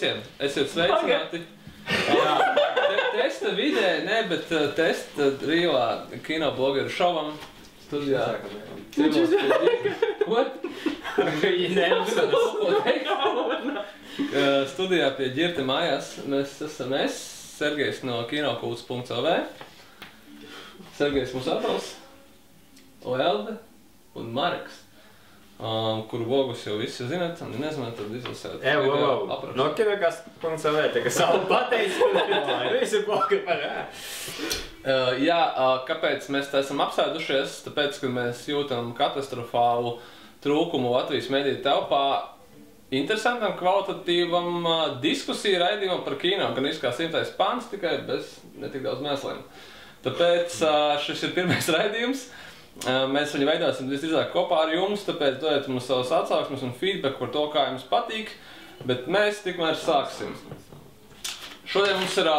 visiem! Esiet sveicināti! Testa vidē, ne, bet testa Rīvā kinoblogeru šovam studijā. Ko? Studijā pie Ģirta mājās mēs esam Sergejs no kinokults.lv, Sergejs Musātals, Elde un Mareks. Kuru blogus jau visi zināt, un nezināt, tad izlasēt. No kinokults.lv, tā kā savu pateicu, visi blogi par Jā, kāpēc mēs tā esam apsēdušies? Tāpēc, ka mēs jūtam katastrofālu trūkumu Latvijas mediju telpā interesantam, kvalitatīvam diskusiju raidījumam par kino, gan kā 100. pants, tikai bez netik daudz mēsliem. Tāpēc šis ir pirmais raidījums. Mēs viņu veidosim visdrīzāk kopā ar jums, tāpēc dodiet mums savas atsauksmes un feedback par to, kā jums patīk, bet mēs tikmēr sāksim. Šodien mums ir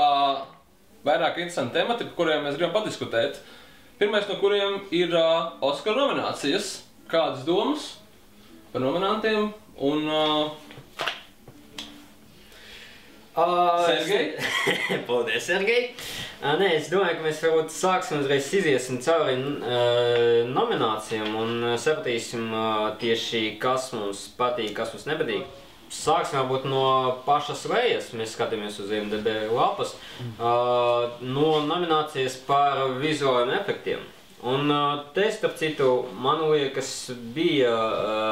vairāk interesanti temati, par kuriem mēs gribam padiskutēt. Pirmais no kuriem ir Oskara nominācijas. Kādas domas par nominantiem un Sergej? Paldies, Sergej! Nē, es domāju, ka mēs varbūt sāksim uzreiz iziesim cauri nominācijām un sapratīsim tieši, kas mums patīk, kas mums nepatīk. Sāksim varbūt no pašas lejas, mēs skatāmies uz IMDb lapas, no nominācijas par vizuāliem efektiem. Un te, starp citu, man liekas, bija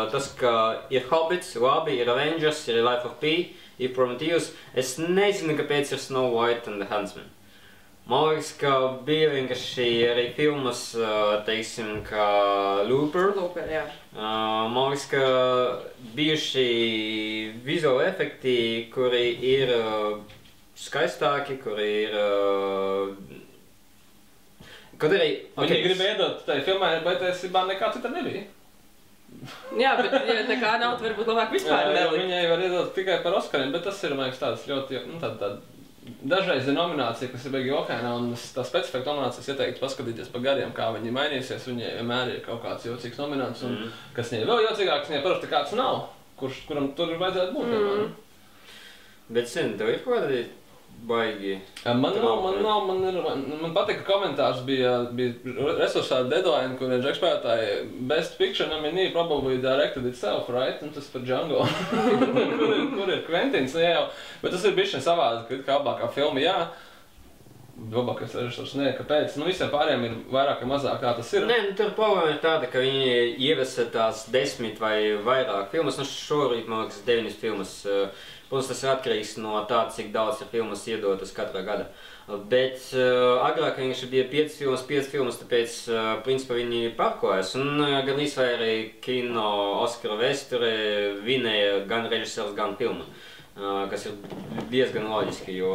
tas, ka ir Hobbits, labi, ir Avengers, ir Life of Pi, ir Prometheus. Es nezinu, kāpēc ir Snow White and the Huntsman. Man liekas, ka bija vienkārši arī filmas, teiksim, kā Looper. Jā. Man liekas, ka bijuši vizuāli efekti, kuri ir skaistāki, kuri ir... Kaut arī... Viņi grib iedot tai filmai, bet esībā nekā cita nebija. Jā, bet nekā nav, varbūt labāk vispār nelikt. Viņai var iedot tikai par Oskariem, bet tas ir, man liekas, tāds ļoti, dažreiz ir nominācija, kas ir beigi okaina, un tā specifika nominācijas ieteikti paskatīties pa gadiem, kā viņi mainīsies, viņai vienmēr ir kaut kāds jocīgs nomināts, un kas viņai vēl jocīgāks, viņai parasti kāds nav, kuram tur vajadzētu būt. Bet, tev ir kaut kādi baigi? Man patika komentārs bija resursā Deadline, kur ir ekspētāji Best Picture nominee probably directed itself, right? Un tas par Django. kur ir Kventins, jau. Bet tas ir bišķiņ savādi, kā labākā filma, jā. Labākais režisors, nē, kāpēc? Visiem pārējiem ir vairāk vai mazāk, kā tas ir. Nē, tur problēma ir tāda, ka viņi ievesa tās 10 vai vairāk filmas. Šorīt, man liekas, 9 filmas. Protams, tas ir atkarīgs no tā, cik daudz ir filmas iedotas katrā gada. Bet agrāk vienkārši bija 5 filmas, tāpēc principā viņi pārklājas. Un gan vai arī kino Oskara vēsturē vinēja gan režisors, gan filma. Kas ir diezgan loģiski, jo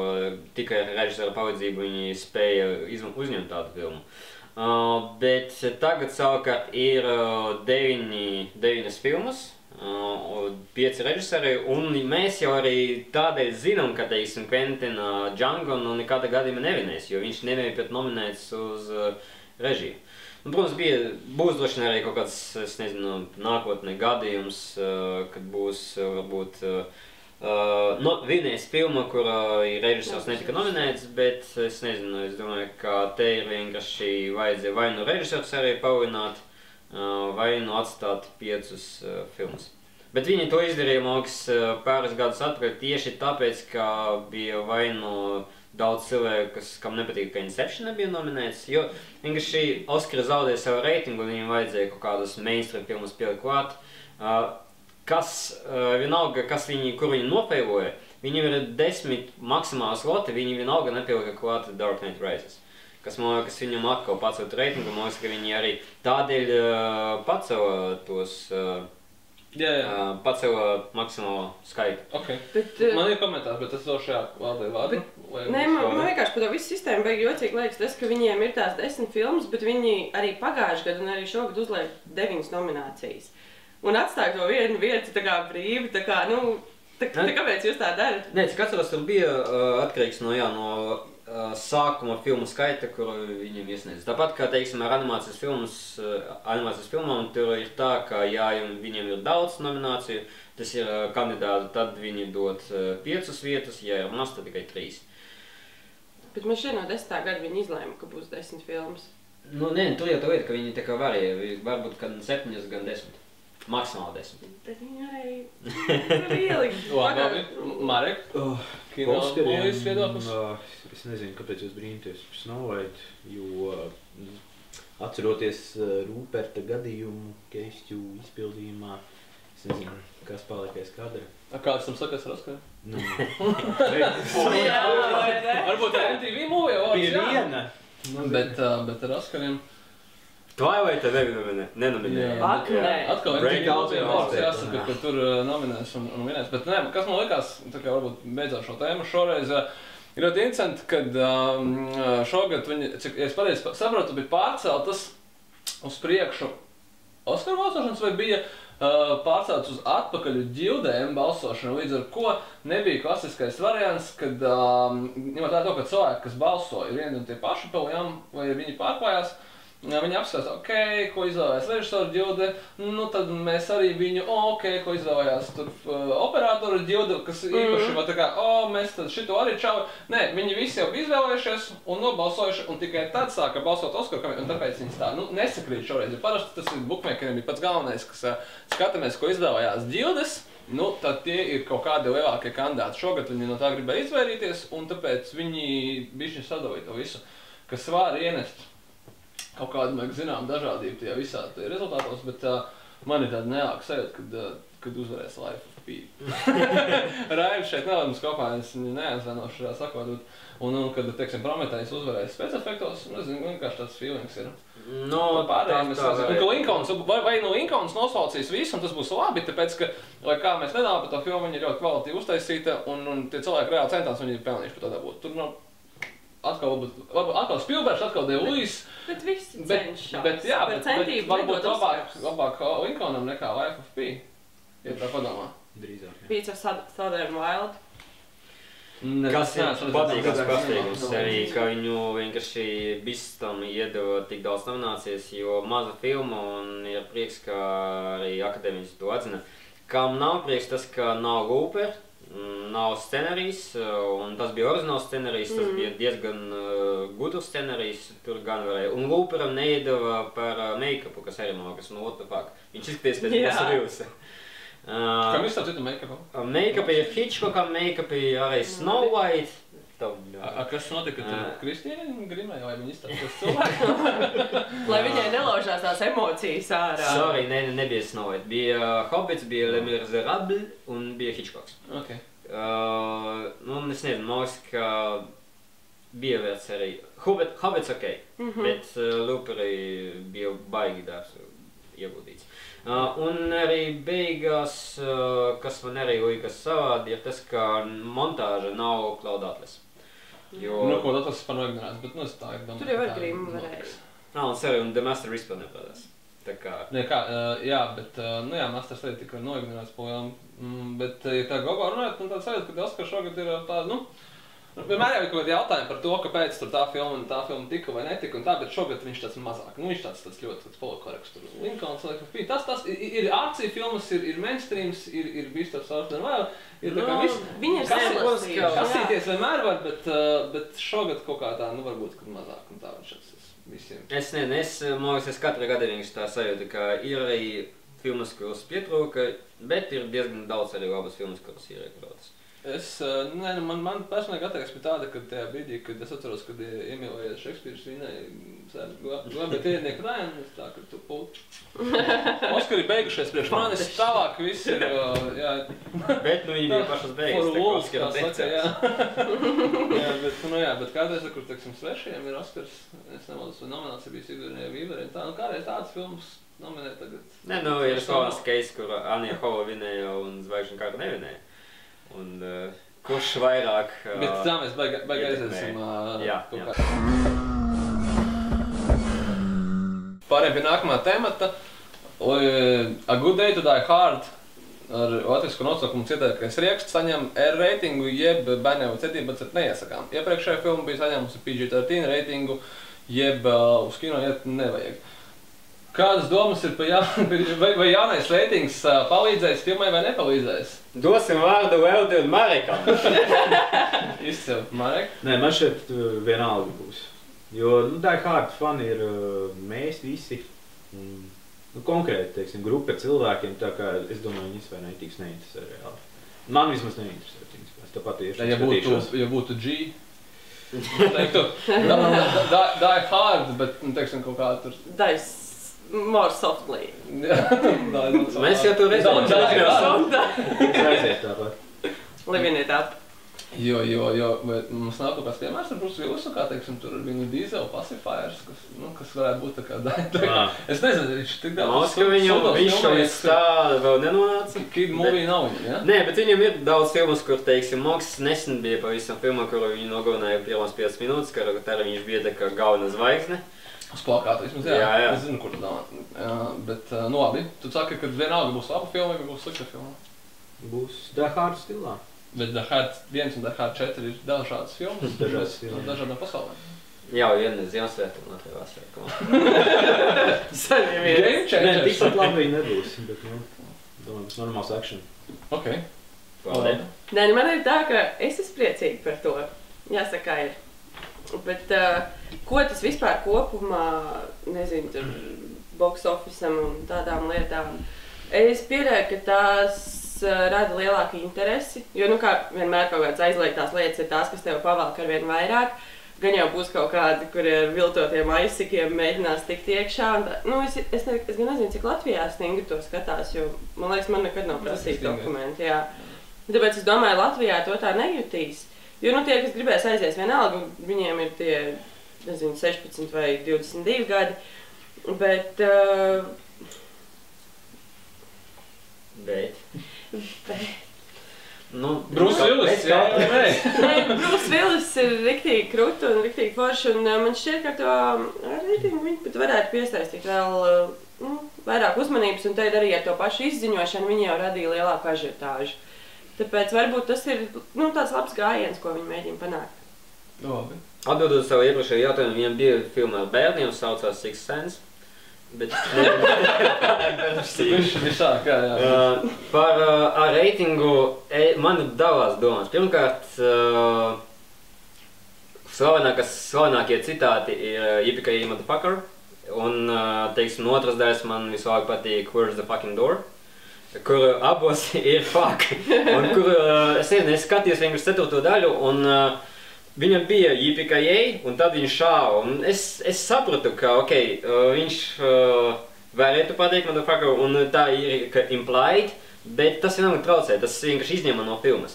tikai ar režisora palīdzību viņi spēja uzņemt tādu filmu. Bet tagad savukārt ir 9 filmas, 5 režisori, un mēs jau arī tādēļ zinām, ka, teiksim, Quentina Django nekādā gadījumā nevinēs, jo viņš nebija pat nominēts uz režiju. Protams, būs droši vien arī kaut kāds, es nezinu, nākotnē gadījums, kad būs varbūt vinēs filma, kurā režisors netika nominēts, bet es nezinu, es domāju, ka te ir vienkārši vajadzēja vai nu režisors arī pavilināt, vai nu atstāt 5 filmas. Bet viņi to izdarīja, man liekas, pāris gadus atpakaļ tieši tāpēc, ka bija vai nu daudz cilvēku, kam nepatīk, ka Inception nebija nominēts, jo vienkārši Oskara zaudēja savu reitingu un viņiem vajadzēja kaut kādas mainstream filmas pielikt klāt. Vienalga, kur viņi nofeiloja, viņiem ir 10 maksimāli sloti, viņi vienalga nepielika klāt Dark Knight Rises. Kas, man liekas, viņam atkal pacelt reitingu, man liekas, ka viņi arī tādēļ pacela tos, pacela maksimālo skaitu. Man ir komentārs, bet es došu vārdi. Nē, man vienkārši par to visu sistēmu beigi jocīgi liekas tas, ka viņiem ir tās 10 filmas, bet viņi arī pagājuši gadu un arī šogad uzliek 9 nominācijas. Un atstāja to vienu vietu tā kā brīvi, kāpēc jūs tā darat? Nē, cik atceros, tur bija atkarīgs no sākuma filmu skaita, kuru viņiem iesniedz. Tāpat kā, teiksim, ar animācijas filmām, tur ir tā, ka, ja viņiem ir daudz nomināciju, tas ir kandidāti, tad viņi dod 5 vietas, ja ir maz, tad tikai 3. Bet man šeit no 10. gada viņi izlēma, ka būs 10 filmas. Nu, nē, tur jau tā lieta, ka viņi tā kā varēja, varbūt gan 7, gan 10. Maksimāli 10. Bet viņi arī ielikt. Labi, Marek, kino mūjas viedoklis? Es nezinu, kāpēc jūs brīnaties par Snow White, jo atceroties Ruperta gadījumu Keistju izpildījumā, es nezinu, kas palika aiz kadra. Kāds tam sakas ar Oskaru? Nu, Varbūt ar MTV mūja vārds, pie viena. Bet ar Oskariem... Twilight tev nenominēja. Ak, nē. Atkal ir daudz vārds jāsaka, ka tur nominēs un vinēs. Bet nē, kas man likās, tā kā varbūt beidzot šo tēmu šoreiz, ir ļoti interesanti, kad šogad viņi, cik es pareizi saprotu, bija pārceltas uz priekšu Oskaru balsošanas vai bija pārceltas uz atpakaļ ģildēm balsošanu, līdz ar ko nebija klasiskais variants, kad ņemot tā to, ka cilvēki, kas balso, ir vieni un tie paši paliņām, vai viņi pārklājās, viņi apskatās, ok, ko izvēlējās režisoru ģilde, nu tad mēs arī viņu, ok, ko izvēlējās tur operatoru ģilde, kas īpaši var tā kā, mēs tad šito arī čau. Nē, viņi visi jau izvēlējušies un nobalsojuši, un tikai tad sāka balsot Oskaru, un tāpēc viņi tā, nu, nesakrīt šoreiz. Parasti tas ir bookmakeriem ir pats galvenais, kas skatāmies, ko izvēlējās ģildes, nu, tad tie ir kaut kādi lielākie kandidāti. Šogad viņi no tā gribēja izvairīties, un tāpēc viņi bišķi sadalīja to visu, kas var ienest kaut kādu, mēs zinām, dažādību tajā visā rezultātos, bet man ir tāda nejāka sajūta, kad uzvarēs Life of Pi. Raivis šeit nav mums kopā, es viņu neatzvanošu šajā sakot, un kad, teiksim, Prometējs uzvarēs spēcefektos, nezinu, vienkārši tāds feelings ir. No, pārējiem es nezinu, un ka Linkolns, vai nu Linkolns nosaucīs visu, un tas būs labi, tāpēc, ka, lai kā mēs nedomājam par to filmu, viņi ir ļoti kvalitīvi uztaisīta, un tie cilvēki reāli centās, viņi ir pelnījuši par to dabūt. Tur nav atkal Spielbergs, atkal De Luis. Bet visi cenšas. Bet varbūt labāk Lincolnam nekā Life of Pi, ja tā padomā. Drīzāk, jā. Beats of Southern Wild. Kas ir patīkams pārsteigums arī, ka viņu vienkārši Bistam iedeva tik daudz nominācijas, jo maza filma un ir prieks, ka arī akadēmiķis to atzina. Kam nav prieks tas, ka nav Looper, nav scenarijs, un tas bija oriģināls scenarijs, tas bija diezgan gudrs scenarijs, tur gan varēja. Un Looperam neiedeva par make-upu, kas arī man liekas, what the fuck. Viņš izskaties pēc mūsu Vilsa. Kam izstāv citu make-upu? Make-upi ir Hitchcockam, make-upi arī Snow White. Kas notika tur Kristīne Grimai, vai viņi izstāv tos cilvēku? Lai viņai nelaužās tās emocijas ārā. Sorry, nebija Snow White. Bija Hobbits, bija Le Miserable un bija Hitchcocks. Ok. Nu, es nezinu, man liekas, ka bija vērts arī. Hobbits ok, bet Looperi bija baigi darbs ieguldīts. Un arī beigās, kas man arī liekas savādi, ir tas, ka montāža nav Cloud Atlas. Nu, ko tas par noignorēts, bet nu es tā ir domāju. Tur jau ar Grimu varēja. Un sorry, un The Master vispār neprādās. Tā kā... Nē, kā, jā, bet, nu jā, Masters arī tika noignorēts pojām. Bet, ja tā Gogo runājot, man tāds sajūta, ka Oskar šogad ir tāda, nu, vienmēr jau ir kaut kādi jautājumi par to, kāpēc tur tā filma tika vai netika un tā, bet šogad viņš tāds mazāk. Nu, viņš tāds ļoti politikorekts tur. Lincolns, Life of Pi. Tas ir akcija filmas, ir mainstreams, ir Beast of Southern Wild. Ir tā kā viss. Viņi ir salasījuši. Kasīties vienmēr var, bet šogad kaut kā tā, nu varbūt, kad mazāk un tā viņš tāds visiem. Es man liekas, katru gadu viņš tā sajūta, ka ir arī filmas, kuras pietrūka, bet ir diezgan daudz arī labas filmas, kuras ir iekļautas. Man personīgi attieksme bija tāda, ka tajā brīdī, kad es atceros, kad iemīlējies Šekspīrs vinēja glābēt ienieku Rājanu, es tā, ka tu pult. Oskari beigušies priekš manis, tālāk viss ir, jā. Bet, nu, viņi bija pašas beigas, tā kā Oskara teicās. Jā, bet kādreiz, kur, teiksim, svešajiem ir Oskars, es nemaldos, vai nominācija bija Sigournijai Weaverei, tā, nu, kādreiz tādas filmas nominē tagad. Nē, nu, ir savas case, kur Anja Hova vinēja un Zvaigžņu kāra nevinēja. Un kurš vairāk... Bet tā mēs baigi aiziesim kaut kā. Pārējiem pie nākamā temata. A Good Day to Die Hard ar latvisku nosaukumu Cietēkais rieksts saņem R reitingu, jeb bērniem 17 neiesakām. Iepriekšējā filma bija saņēmusi PG-13 reitingu, jeb uz kino iet nevajag. Kādas domas ir vai jaunais reitings palīdzēs filmai vai nepalīdzēs? Dosim vārdu Veldi un Marekam. Izcili, Marek? Nē, man šeit vienalga būs. Jo, Die Hard fani ir mēs visi. Konkrēti, teiksim, grupa cilvēkiem, tā kā es domāju, viņas vai netiks neinteresē reāli. Man vismaz neinteresē, es tāpat tieši skatīšos. Ja būtu G, teiktu, Die Hard, bet, teiksim, kaut kā tur... Dice more softly. Mēs jau tur redzam. Es aiziet tāpat. Living it up. Jo, mums nav kaut kāds piemērs ar Bruce Willisu, kā, teiksim, tur ar viņu diesel pacifiers, kas varētu būt tā kā daļa. Es nezinu, viņš tik daudz viņš līdz tā vēl nenonāca. Kid movie nav viņam, ja? Nē, bet viņam ir daudz filmas, kur, teiksim, Moks nesen bija pavisam filmā, kuru viņu nogalināja pirmās 5 minūtes, ka tā viņš bija tā kā galvenā zvaigzne. Uz plakāta vismaz, jā. Es zinu, kur tu domā. Bet, nu labi, tu saki, ka vienalga būs laba filma vai būs slikta filma? Būs Die Hard stilā. Bet Die Hard 1 un Die Hard 4 ir dažādas filmas. Dažādas filmas. Dažādām pasaulēm. Jā, viena Ziemassvētku un otrā vasarā. Saņem ir. Game changer. Nē, tikpat labi viņi nebūs, bet, domāju, būs normāls action. Ok. Paldies. Nē, man ir tā, ka es esmu priecīga par to. Jāsaka, ir. Bet ko tas vispār kopumā, nezinu, tur box office'am un tādām lietām, es pieļauju, ka tās rada lielāku interesi, jo, nu, kā vienmēr kaut kādas aizliegtās lietas ir tās, kas tev pavalk ar vien vairāk, gan jau būs kaut kādi, kuri ar viltotiem aizsikiem mēģinās tikt iekšā, un tā, nu, es gan nezinu, cik Latvijā stingri to skatās, jo, man liekas, man nekad nav prasīti dokumenti, jā. Tāpēc es domāju, Latvijā to tā nejutīs. Jo, nu, tie, kas gribēs aizies vienalga, viņiem ir tie, nezinu, 16 vai 22 gadi, bet... Nu, Bruce Willis, jā, Bruce Willis ir riktīgi krūti un riktīgi forši, un man šķiet, ka to reitingu viņi pat varētu piesaistīt vēl vairāk uzmanības, un tad arī ar to pašu izziņošanu viņi jau radīja lielāku ažiotāžu. Tāpēc varbūt tas ir tāds labs gājiens, ko viņi mēģina panākt. Labi. Atbildot savu iepriekšējo jautājumu, viņam bija filma ar bērniem, saucās Sixth Sense. Bet Visāk, jā. Par reitingu man ir dalās domas. Pirmkārt, slavenākie citāti ir Yippee-ki-yay motherfucker. Un, teiksim, otras daļas man vislabāk patīk Where's the fucking door? Kur abos ir fuck. Un kur, es skatījos vienkārši 4. daļu, un viņam bija Yippee-ki-yay, un tad viņš šāva. Un es sapratu, ka, viņš varētu pateikt motherfucker, un tā ir implied, bet tas vienalga traucē, tas vienkārši izņēma no filmas.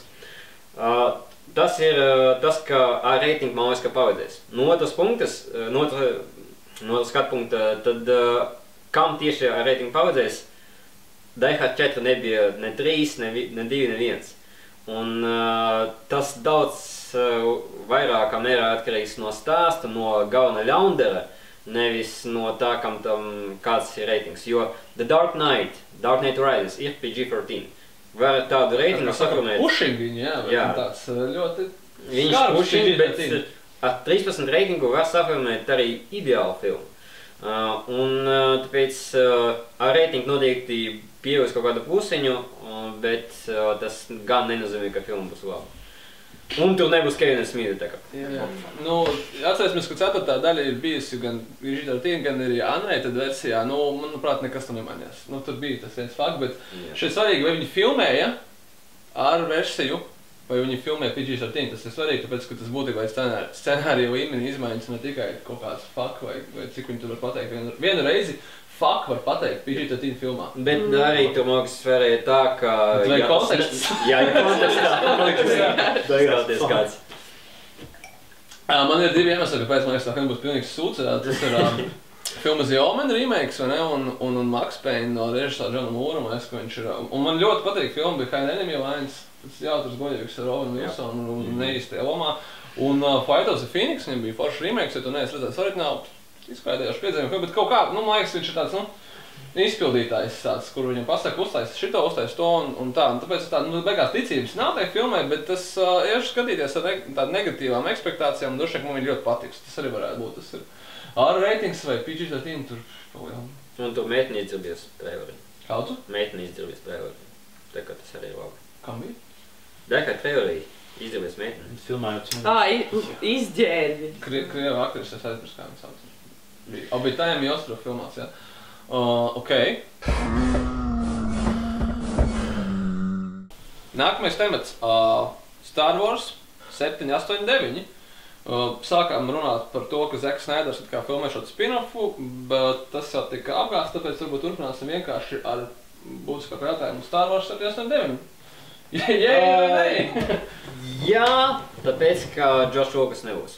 Tas ir tas, ka ar reitingu man liekas, ka palīdzēs. No otras punktas, no otras skatu punkta, tad kam tieši ar reitingu palīdzēs? Die Hard 4 nebija ne 3, ne 2, ne 1. Un tas daudz vairākā mērā atkarīgs no stāsta, no galvenā ļaundara, nevis no tā, kam tam kāds ir reitings. Jo The Dark Knight Rises ir PG-13. Var tādu reitingu sakrunēt. Pushing viņu, jā. Tāds ļoti skarbs pushing, bet ar 13 reitingu var sakrunēt arī ideālu filmu. Un tāpēc ar reitingu noteikti pievies kaut kādu plusiņu, bet tas gan nenozīmē, ka filma būs laba. Un tur nebūs Kevina Smita tā kā. Jā. Nu, atcerēsimies, ka 4. daļa ir bijusi gan PG-13, gan arī unrated versijā. Nu, manuprāt, nekas tur nemainījās. Nu, tur bija tas viens fakts, bet šeit svarīgi, vai viņi filmēja ar versiju, vai viņi filmē PG-13. Tas ir svarīgi, tāpēc, ka tas būtībā ir scenārija līmenī izmaiņas, ne tikai kaut kāds fuck, vai cik viņi tur var pateikt vienu reizi. Fuck var pateikt PG-13 filmā. Bet arī tur mākas sfērēja tā, ka... Vai konteksts? Jā, kontekstā. Kāds. Man ir 2 iemesli, kāpēc man liekas, tā filma būs pilnīgs sūds. Tas ir filma The Omen remakes, vai ne? Un Max Payne no režisora Johna Moore, man liekas, ka viņš ir... Un man ļoti patīk filma Behind Enemy Lines. Tas jautrs goļīgs ar Owen Wilsonu un neīstajā lomā. Un Fight of the Phoenix, viņam bija foršs remakes, ja tu neesi redzējis oriģinālu. izklaidējoši piedzīvojumi, bet kaut kā, nu, man liekas, viņš ir tāds, nu, izpildītājs tāds, kur viņam pasaka, uztais šito, uztais to un tā. Un tāpēc tā, nu, beigās ticības nav tai filmai, bet tas iešu skatīties ar tādu negatīvām ekspektācijām, un droši vien, man viņa ļoti patiks. Tas arī varētu būt. Tas ir R ratings vai PG-13 tur palielina. Un tur meiteni izdzirbies traileri. Kādu? Meiteni izdzirbies traileri. Tā kā tas arī ir labi. Kam bija? Tā kā traileri izdzirbies meiteni. Filmējot Izģērbi. Krieva aktris, es aizmirsu, kā viņa sauc. Bija Tajam Jostro filmās, jā. Ok. Nākamais temats. Star Wars 7, 8, 9. Sākām runāt par to, ka Zeks Snaiders kā filmē šo spin-offu, bet tas jau tika apgāsts, tāpēc varbūt turpināsim vienkārši ar būtiskāko jautājumu Star Wars 7, 8, 9. Jā, tāpēc, ka Josh Lucas nebūs.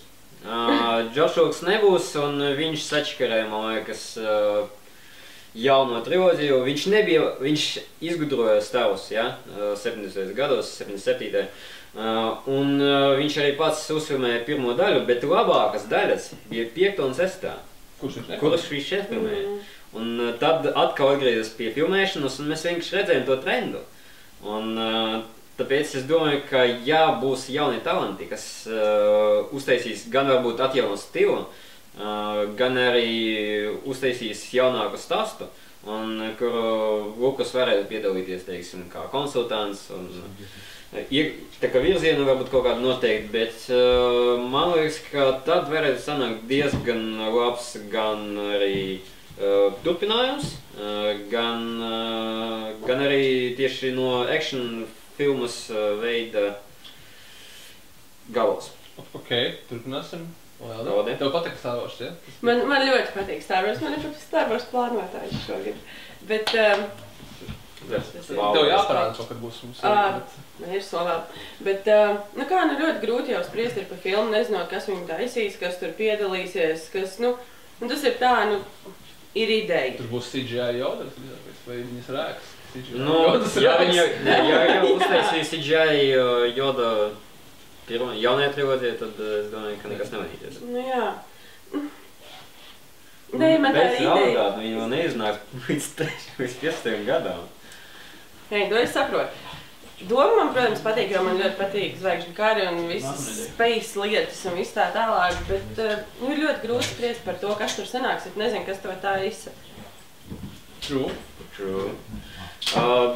Josh Lucas nebūs, un viņš sačakarēja, man liekas, jauno trilogiju. Viņš izgudroja Star Wars, ja? 70. gados, 77. Un viņš arī pats uzfilmēja pirmo daļu, bet labākas daļas bija 5. un 6. Kurš viņš iefilmēja. Un tad atkal atgriezās pie filmēšanas, un mēs vienkārši redzējām to trendu. Un tāpēc es domāju, ka jā, būs jauni talanti, kas uztaisīs gan varbūt atjauno stilu, gan arī uztaisīs jaunāku stāstu, un kur Lukas varētu piedalīties, teiksim, kā konsultants, un tā kā virzienu varbūt kaut kādu noteikti, bet man liekas, ka tad varētu sanākt diezgan labs gan arī turpinājums, gan arī tieši no action filmas veida galos. Ok, turpināsim. Labi. Tev patīk Star Wars, ja? Man ļoti patīk Star Wars. Man ir pat Star Wars plānotājs šogad. Bet... Tev jāparāda kaut kad būs mums. Ir solvēl. Bet, nu kā, nu ļoti grūti jau spriest ir par filmu, nezinot, kas viņu taisīs, kas tur piedalīsies, kas, nu, un tas ir tā, nu, ir ideja. Tur būs CGI Yoda, vai viņas rēks? Nu, ja jau uztaisīs CGI Yoda jaunajā trilogijā, tad es domāju, ka nekas nevainīties. Nu jā. Nē, man tā ir ideja. Bez raudāt, viņi vēl neiznāk līdz 15 gadām. Nē, to es saprotu. Doma man, protams, patīk, jo man ļoti patīk Zvaigžņu kari un visas space lietas un viss tā tālāk, bet nu, ir ļoti grūti spriest par to, kas tur sanāks, es nezinu, kas to tā izsaka. True.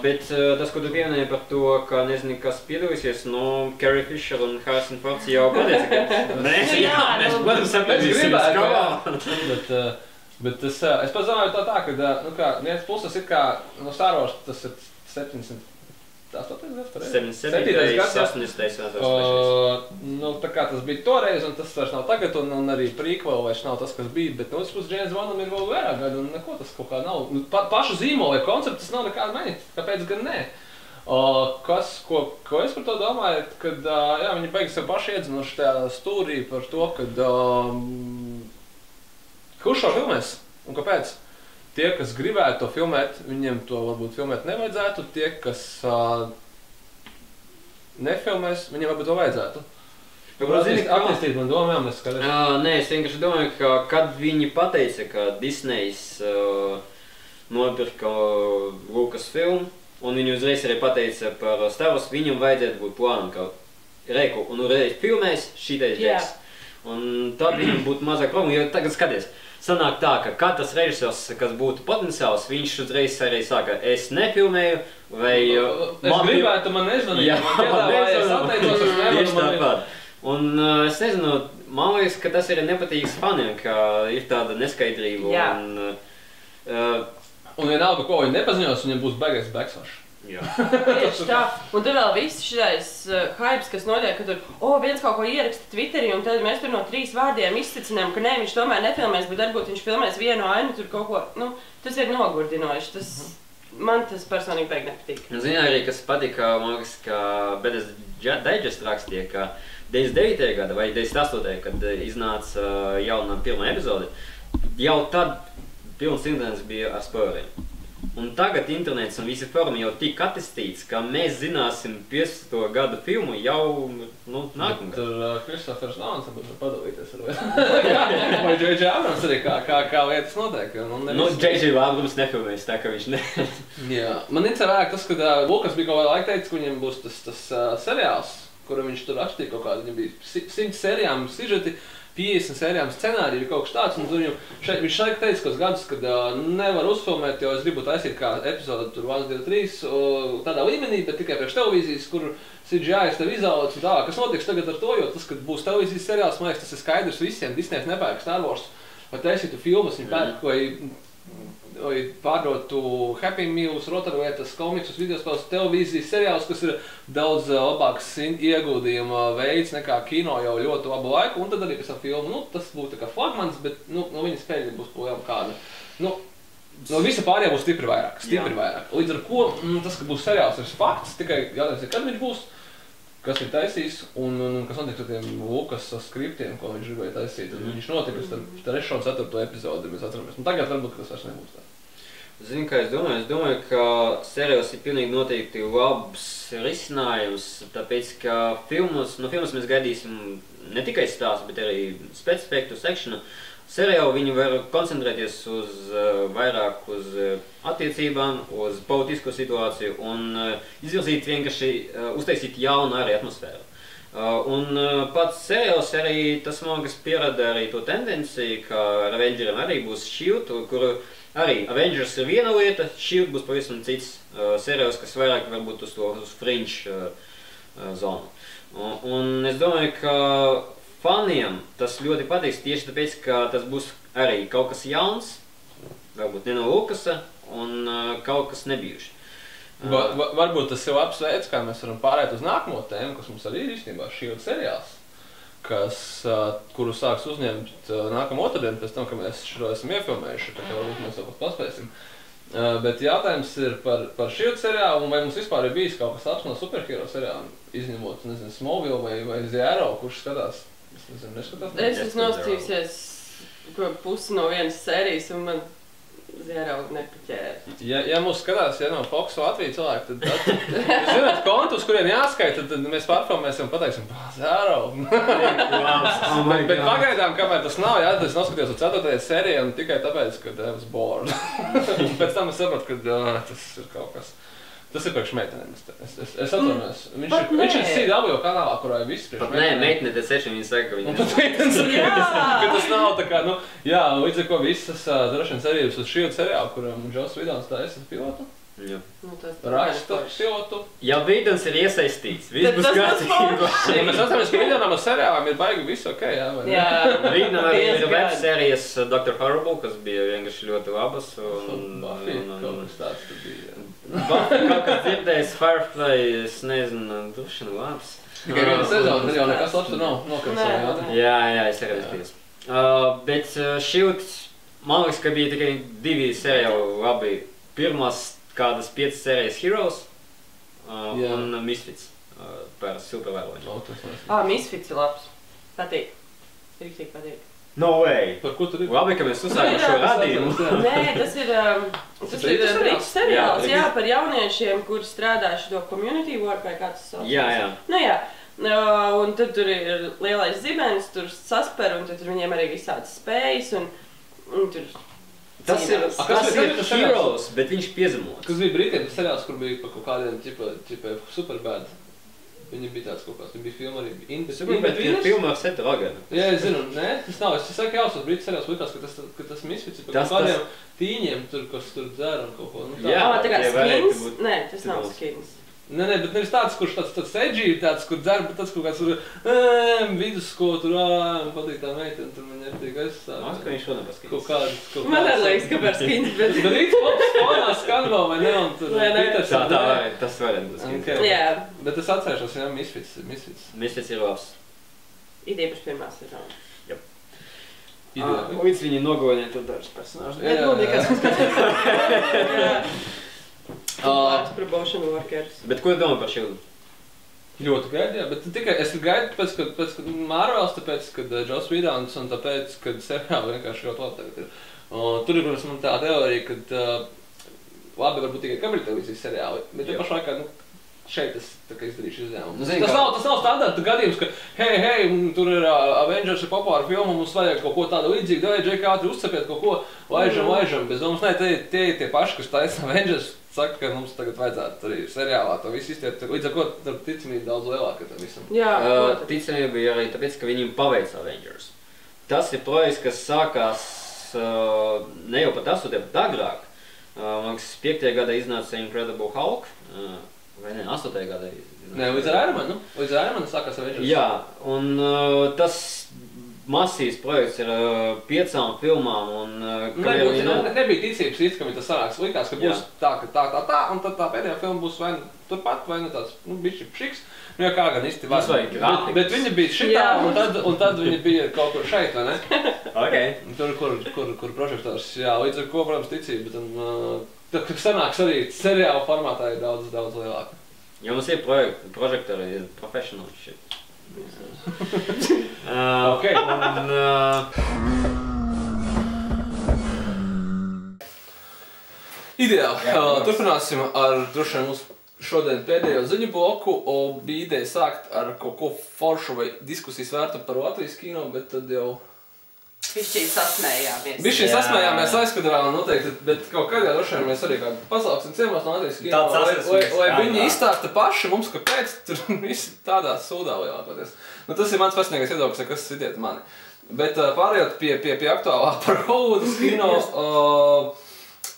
Bet tas, ko tu pieminēji par to, ka nezinu, kas piedalīsies, no Carrie Fisher un Harrison Ford jau pateica, ka mēs, protams, apgādīsim skavā. Bet tas, es pats domāju tā, ka, nu kā, viens puses ir kā, no Star Wars tas ir 70. 77. 80. Nu, tā kā tas bija toreiz, un tas vairs nav tagad, un arī prequel vairs nav tas, kas bija, bet no otras puses James Bondam ir vēl vairāk gadu, un neko tas kaut kā nav. Pašu zīmoli, konceptu tas nav nekāda mainīt, kāpēc gan nē. Ko es par to domāju, kad jā, viņi beigas sev paši iedzinuši tajā stūrī par to, kad kurš šo filmēs un kāpēc? Tie, kas gribētu to filmēt, viņiem to varbūt filmēt nevajadzētu. Tie, kas nefilmēs, viņiem varbūt to vajadzētu. Attīstīt man domājām, es skatās. Nē, es vienkārši domāju, ka kad viņi pateica, ka Disneys nopirka Lucasfilm, un viņi uzreiz arī pateica par Star Wars, viņam vajadzētu būt plānam, ka reiku un uzreiz filmēs, šitais deks. Un tad viņam būtu mazāk problēma, jo tagad skaties. Sanāk tā, ka katrs režisors, kas būtu potenciāls, viņš uzreiz arī saka, es nefilmēju, vai... Es gribētu, man nezvanīt, man piedāvāja, es atteicos, es nevaru man ir. Un es nezinu, man liekas, ka tas ir nepatīks faniem, ka ir tāda neskaidrība. Un vienalga, ko viņi nepaziņos, viņiem būs baigais backslash. Tieši tā. Un te vēl viss šitais hypes, kas notiek, ka tur, viens kaut ko ieraksta Twitterī, un tad mēs tur no 3 vārdiem izsacinām, ka nē, viņš tomēr nefilmēs, bet varbūt viņš filmēs vienu ainu, tur kaut ko, nu, tas ir nogurdinoši. Man tas personīgi beig nepatīk. Zini arī, kas patika, man liekas, ka Bethesda Digest rakstīja, ka 99. gada vai 98. kad iznāca jauna pirmā epizode, jau tad pilns internets bija ar spoileriem. Un tagad internets un visi forumi jau tik attīstīts, ka mēs zināsim 50. gada filmu jau nākamgad. Tur Kristofers Nolans varbūt var padalīties ar vai J.J. Abrams arī kā lietas notiek. J.J. Abrams nefilmēs, tā ka viņš ne... Jā, man interesē tas, ka Lukas bija kaut vai laika teicis, ka viņam būs tas seriāls, kuru viņš tur rakstīja kaut kādu, viņam bija 100 sērijām sižeti, 50 sērijām scenāriju ir kaut kas tāds, un viņš šeit teica kaut gadus, kad nevar uzfilmēt, jo es gribu taisīt kā epizodu tur 1, 2, 3 tādā līmenī, bet tikai priekš televīzijas, kur CGI tev izauc un tā. Kas notiks tagad ar to, jo tas, kad būs televīzijas seriāls, man liekas, tas ir skaidrs visiem, Disneys nepērk Star Wars, vai taisītu filmas, viņi pērk, vai pārdotu Happy Meals, rotarvietas, komiksus, videospēles, televīzijas seriālus, kas ir daudz labāks ieguldījuma veids nekā kino jau ļoti labu laiku, un tad arī pēc tam filmu, tas būtu tā kā flagmans, bet, viņas spēļi būs liela kāda. No visa pārējā būs stipri vairāk. Līdz ar ko, tas, ka būs seriāls, ir fakts, tikai jautājums ir, kad viņš būs, kas ir taisījis, un kas notiek ar tiem Lukas skriptiem, ko viņš gribēja taisīt. Tad viņš notika uz 3. un 4. epizodi, mēs atceramies. Tagad varbūt, ka tas vairs nebūs tā. Zini, kā es domāju? Es domāju, ka seriāls ir pilnīgi noteikti labs risinājums, tāpēc, ka filmas mēs gaidīsim ne tikai stāstu, bet arī spēcspektus, akšanu. Seriāli viņi var koncentrēties vairāk uz attiecībām, uz politisko situāciju un izvirzīt vienkārši, uztaisīt jaunu arī atmosfēru. Un pats seriāls arī, tas man liekas pierada arī to tendenciju, ka ar Avengeriem arī būs Shield, kur arī Avengers ir viena lieta, Shield būs pavisam cits seriāls, kas vairāk varbūt uz fringe zonu. Un es domāju, ka faniem tas ļoti patiks tieši tāpēc, ka tas būs arī kaut kas jauns, varbūt ne no Lukasa, un kaut kas nebijuši. Varbūt tas ir labs veids, kā mēs varam pārēt uz nākamo tēmu, kas mums arī ir īstenībā Shield seriāls, kuru sāks uzņemt nākamā otrdienu pēc tam, ka mēs šo esam iefilmējuši, tā kā varbūt mēs varbūt paspēsim. Bet jautājums ir par Shield seriālu, un vai mums vispār ir bijis kaut kas labs no superhero seriāliem, izņemot, Smallville vai Zero, kurš skatās? Es nezinu, neskatās? Es esmu nostījusies pusi no vienas sērijas, un man Zero nepaķēra. Ja mūs skatās, no Fox Latvija cilvēki, tad jūs zināt kontu, uz kuriem jāskaita, tad mēs pārfilmēsim un pateiksim, Zero. Bet pagaidām, kamēr tas nav, es noskatījos uz 4. sēriju, un tikai tāpēc, ka I was bored. Pēc tam es sapratu, ka tas ir kaut kas. Tas ir priekš meitenēm. Es atvainojos. Viņš ir CW kanālā, kurā ir viss priekš meitenēm. Nē, meitene te seši, viņi saka, ka viņi... Un pat meitenes saka, ka tas nav tā kā, līdz ar ko visas droši vien cerības uz Shield seriālu, kuram Joss Whedons tā esi pilotu. Jā. Raksta pilotu. Ja Whedons ir iesaistīts, viss būs kārtībā. Mēs atceramies, ka Whedonam ar seriālām ir baigi visu ok, jā? Jā. Whedonam arī ir websērijas Dr. Horrible, kas bija vienkārši ļoti labas. Buffy, kaut kas tāds tur bija. Buffy kaut kas dzirdējis, Firefly, es nezinu, droši vien labs. Tikai viena sezona, tad jau nekas labs tur nav. Jā, es arī esmu. Bet Shield, man liekas, ka bija tikai 2 seriāli labi. Pirmās kādas 5 sērijas Heroes un Misfits par supervēloņu. Misfits ir labs. Patīk. Riktīgi patīk. No way! Par ko tur ir? Labi, ka mēs uzsākam šo radījumu. Nē, tas ir brīķu seriāls, jā, par jauniešiem, kuri strādājuši to community work vai kā tas sauc. Jā. Jā. Un tad tur ir lielais zibenis, tur sasper, un tad viņiem arī visādas spējas, un tur... Tas ir Heroes, bet viņš piezemots. Kas bija Britiem tas seriāls, kur bija par kaut kādiem tipa Superbad. Viņi bija tāds kaut kāds, viņi bija filma arī Superbad ir filma ar Setu Roganu. Jā, es zinu, nē, tas nav, es saku jāuzsot Britu seriāls, likās, ka tas Misfits ir par kaut kādiem tīņiem, kas tur dzer un kaut ko. Jā, tā kā Skins? Nē, tas nav Skins. Nē, bet nevis tāds, kurš tāds edgy ir tāds, kur dzer, bet tāds kaut kāds tur vidusskolu tur, patīk tā meitene, tur man nepatīk aizstāv. Man ka viņš vēl nepaskins. Kaut kāds. Man liekas, ka par Skins, bet... Bet rīts pops fonā skan vēl, vai ne, un tur... Tā, tas varētu būt Skins. Jā. Bet es atcerēšos, jā, Misfits. Misfits ir labs. Īpaši pirmā sezona. Līdz viņi nogalināja tur dažus personāžus. Bet man liekas, ka labs promotion workers. Bet ko domā par Shieldu? Ļoti gaidu, jā, bet tikai es gaidu pēc, kad Marvels, tāpēc, kad Joss Whedons un tāpēc, kad seriāli vienkārši ļoti labi tagad ir. Tur ir, protams, man tā teorija, kad labi, varbūt tikai kabeļtelevīzijas seriāli, bet te pašā laikā, šeit es tā kā izdarīšu izdevumu. Zini, Tas nav standarta gadījums, ka hei, tur ir Avengers ir populāra filma, mums vajag kaut ko tādu līdzīgu, davai Džeki ātri uzcepiet kaut ko, laižam, bez domas, tie paši, kas taisa Avengers, saka, ka mums tagad vajadzētu arī seriālā to visu iztiet, līdz ar ko ticamība daudz lielāka tam visam. Jā, ticamība ir arī tāpēc, ka viņiem paveic Avengers. Tas ir projekts, kas sākās ne jau pat 8, bet agrāk. Man liekas, 5. gadā iznāca Incredible Hulk, vai ne, 8. gadā iznāca. Nē, līdz ar Iron Man, Līdz ar Iron Man sākās Avengers. Jā, un tas masīvs projekts ir 5 filmām un... Nebija ticības īsti, ka viņi tas sanāks. Likās, ka būs tā, un tad tā pēdējā filma būs vai turpat, vai tāds, bišķi pšiks. Jā, kā gan īsti var. Bet viņi bija šitā, un tad viņi bija kaut kur šeit, vai ne? Ok. Tur, kur prožektors, jā, līdz ar ko, protams, ticība, bet tad sanāks arī seriāla formātā ir daudz lielāka. Jo mums ir prožektori, ir professional shit. Ok. Ideāli. Turpināsim ar droši vien mūsu šodien pēdējo ziņu bloku. Bija ideja sākt ar kaut ko foršu vai diskusijas vērtu par Latvijas kino, bet tad jau... Bišķīt sasmējāmies. Bišķīt sasmējāmies aizkadrā noteikti, bet kaut kādā droši vien mēs arī kādu pasauksim ciemos no Latvijas kino, lai viņi izstāsta paši mums, kāpēc tur visi tādā sūdā lielākoties. Tas ir mans personīgais viedoklis, kas idiet mani. Bet pārējot pie aktuālā par Hollywoodas kino,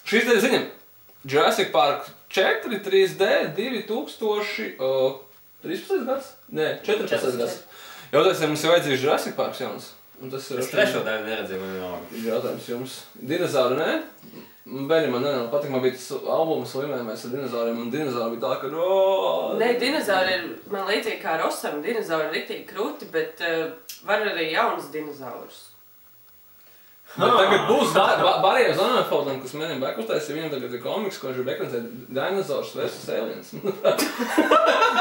šīs dēļ ziņam, Jurassic Park 4, 3D, 2013. gads? Nē, 14. gads. Jautājums, ja mums ir vajadzīgs Jurassic Parks jauns? Es trešo daļu neredzēju, jautājums jums. Dinozauri, ne? Bēļi man patīk, man bija tas albums Slimējamies ar dinozauriem, un dinozauri bija tā, ka... Nē, dinozauri ir, man līdzīgi kā Rosam, dinozauri ir riktīgi krūti, bet var arī jaunas dinozaurus. Bet tagad būs Barija Zonenfeldam, kas Men in Black uztaisīja, viņam tagad ir komiks, ko viņš ir rekonsēt Dinosaurs vs. Aliens.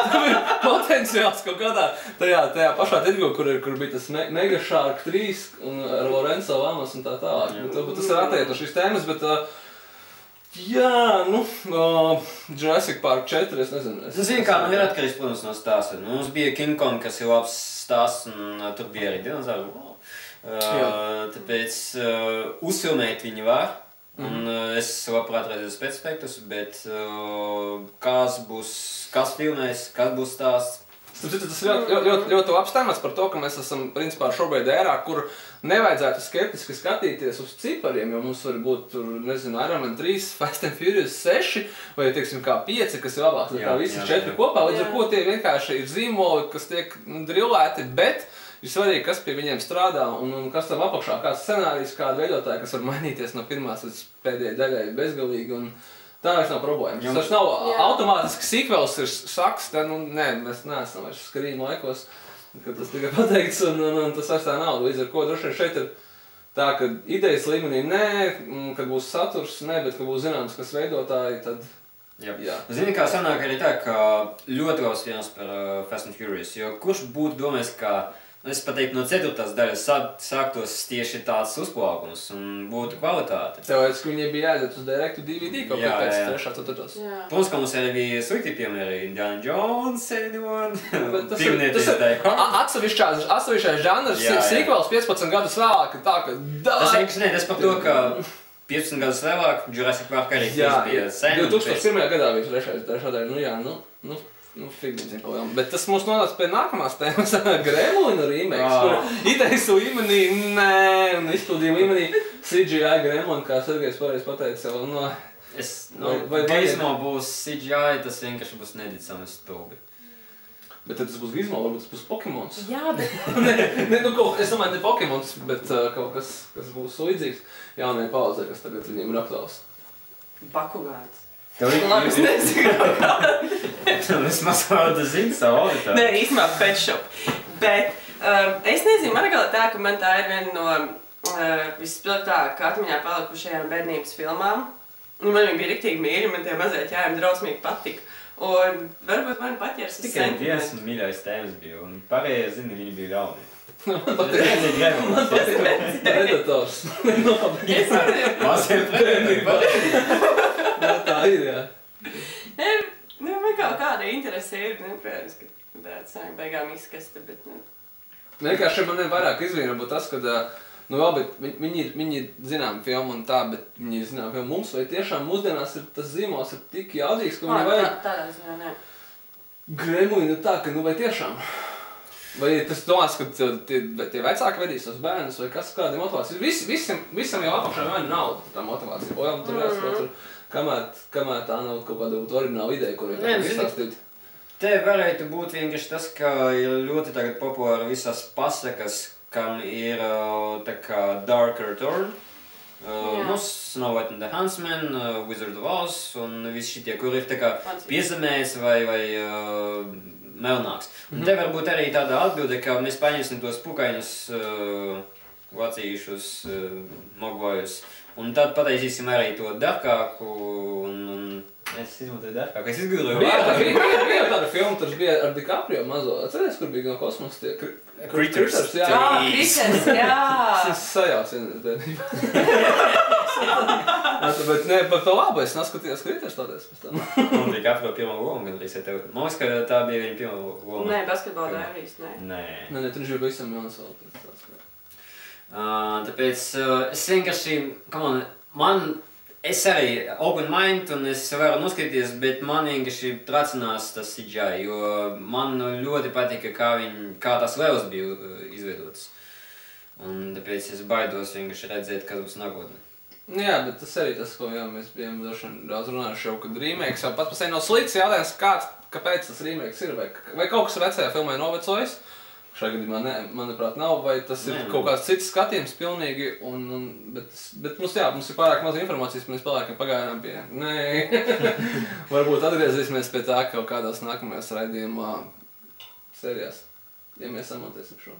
Tam ir potenciāls kaut kādā tajā pašā tirgu, kur bija tas Mega Shark 3 un ar Lorenzo Lamas un tā tālāk. Tas ir attiet no šīs tēmas, bet jā, Jurassic Park 4, es nezinu. Zini kā, man ir atkarīgs, protams, no stāsta. Mums bija King Kong, kas ir labs stāsts, un tur bija arī dinozauri. Tāpēc uzfilmēt viņi var, un es labprāt redzēju spēcefektus, bet kas filmēs, kas būs stāsts. Tas ir ļoti labs temats par to, ka mēs esam principā šobrīd ērā, kur nevajadzētu skeptiski skatīties uz cipariem, jo mums var būt tur, nezinu, Iron Man 3, Fast and Furious 6 vai, teiksim, kā 5, kas ir labāks nekā visi 4 kopā, līdz ar ko tie vienkārši ir zīmoli, kas tiek drillēti, bet ir svarīgi, kas pie viņiem strādā un kas tam apakšā, kāds scenārijs, kāda veidotāja, kas var mainīties no pirmās līdz pēdējai daļai bezgalīgi, un tā vairs nav problēma. Tas nav automātiski sequels ir saks, nē, mēs neesam vairs Scream laikos, kad tas tika pateikts, un tas vairs tā nav. Līdz ar ko droši vien šeit ir tā, ka idejas līmenī nē, kad būs saturs, nē, bet kad būs zināms, kas veidotāji, tad... Jā. Zini, kā sanāk arī tā, ka ļoti labs films par Fast and Furious, jo kurš būtu domājis, ka es pateiktu, no 4. daļas sāktos tieši tāds uzplaukums un būtu kvalitāte. Teorētiski, ka viņiem bija jāiet uz direktu DVD kaut kā pēc 3. ceturtās. Protams, ka mums arī bija slikti piemēri, Indiana Jones, anyone. Atsevišķais žanrs, sequels 15 gadus vēlāk, tā ka... Tas vienkārši ne, tas par to, ka 15 gadus vēlāk Jurassic Park arī bija sen. 2001. gadā bija trešā daļa, figūrīsim palielam. Bet tas mums nonāca pie nākamās tēmas Gremlinu remakes, kur idejas līmenī, un izpildījuma līmenī CGI Gremlinu, kā Sergejs pareizi pateica. Gizmo būs CGI, tas vienkārši būs nedicami stulbi. Bet tad tas būs Gizmo, varbūt tas būs Pokemons. Jā, bet... Es domāju, ne Pokemons, bet kaut kas būs līdzīgs jaunajai paudzei, kas tagad viņiem ir aktuāls. Bakugāns. Labi, es nezinu kā. Es mazvārdu zinu savu auditāru. Nē, īstenībā Pet Shop. Bet es nezinu, man ir tā, ka man tā ir viena no vispilgtāk atmiņā palikušajām bērnības filmām. Man viņi bija riktīgi mīļi, man tie mazie ķērmi drausmīgi patika. Un varbūt man paķers uz sentimentu. Tikai viens mīļais tēmas bija, un pārējie, zini, viņi bija ļauni. Man patīk Predators. Maziem Predators. ir, jā. Nu, man kaut kāda interese ir, protams, ka varētu sākt beigām izskasta, bet, Vienkārši man vairāk izvien varbūt tas, ka, nu vēl, bet viņi ir zinām filmu un tā, bet viņi ir zinām filmu mums, vai tiešām mūsdienās ir tas zīmols ir tik jaudīgs, ka viņi vajag... Tādā ziņā, nē. Gremuļi, nu tā, ka, nu vai tiešām? Vai tas domās, ka tie vecāki vedīs tos bērnus, vai kas kāda motivācija? Visam jau apakšā vai nauda, tā motivācija. Ojam, tur jāsaka, kamēr tā nav kaut kāda oriģināla ideja, kur ir izstāstīt. Te varētu būt vienkārši tas, ka ir ļoti tagad populāri visas pasakas, kam ir tā kā Darker Turn. Snow White and the Huntsman, Wizard of Oz un visi šitie, kur ir tā kā piezemēs vai melnāks. Un te varbūt arī tāda atbilde, ka mēs paņemsim tos pukainus vācījušus mogvojus un tad pataisīsim arī to darkāku un es izmantoju darkāku, es izgudroju vārdu. Bija tāda filma, tur bija ar DiCaprio mazo. Atceries, kur bija no kosmosa tie Critters. Jā, Critters, jā. Es sajauc vienreiz bērnībā. Bet ne, par to labu es neskatījos Critters tādēs pēc tam. Un DiCaprio pirmā loma gandrīz ar tevi. Man liekas, ka tā bija viņa pirmā loma. Nē, Basketball Diaries, nē. Nē. Tur viņš bija visam jauns vēl pēc tās. Tāpēc es vienkārši, es arī open mind un es varu noskatīties, bet man vienkārši tracinās tas CGI, jo man ļoti patika, kā tās levels bija izveidotas. Un tāpēc es baidos vienkārši redzēt, kas būs nākotnē. Jā, bet tas arī tas, ko mēs bijām daudz runājuši jau, kad remakes jau pats par sevi nav slikts jautājums, kāpēc tas remakes ir, vai kaut kas vecajā filmā novecojis. Šajā gadījumā, manuprāt, nav, vai tas ir kaut kāds cits skatījums pilnīgi, bet mums ir pārāk maz informācijas, mēs pārākam pagājām pie, varbūt atgriezīsimies pie tā kaut kādās nākamajās raidījumā sērijās, ja mēs samontēsim šo.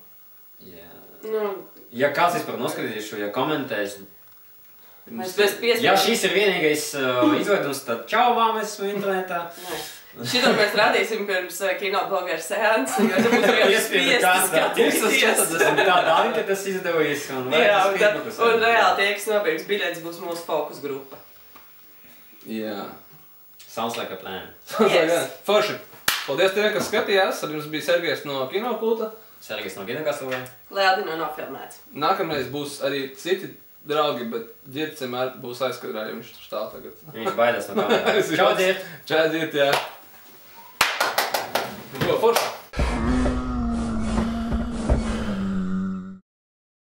Jā. Nu, ja kāds vispār noskatīties šo, ja komentēs, ja šis ir vienīgais izveidums, tad čau, mēs esmu internetā. Šito mēs rādīsim pirms kinoblogeru seansu, jo te būs vienkārši spiesti skatīties. Tāda arī, ka tas izdevies. Un reāli tie, kas nopirks biļetes, būs mūsu fokus grupa. Jā. Sounds like a plan. Forši. Paldies tiem, kas skatījās. Ar jums bija Sergejs no Kinokulta. Sergejs no Kinokastuvē. Leādino nofilmēts. Nākamreiz būs arī citi draugi, bet Ģirds vienmēr būs aizkadrā, ja viņš tur stāv tagad. Viņš baidās no kamerā. Čau, Ģirt! Čau, Ģirt, jā. Forši.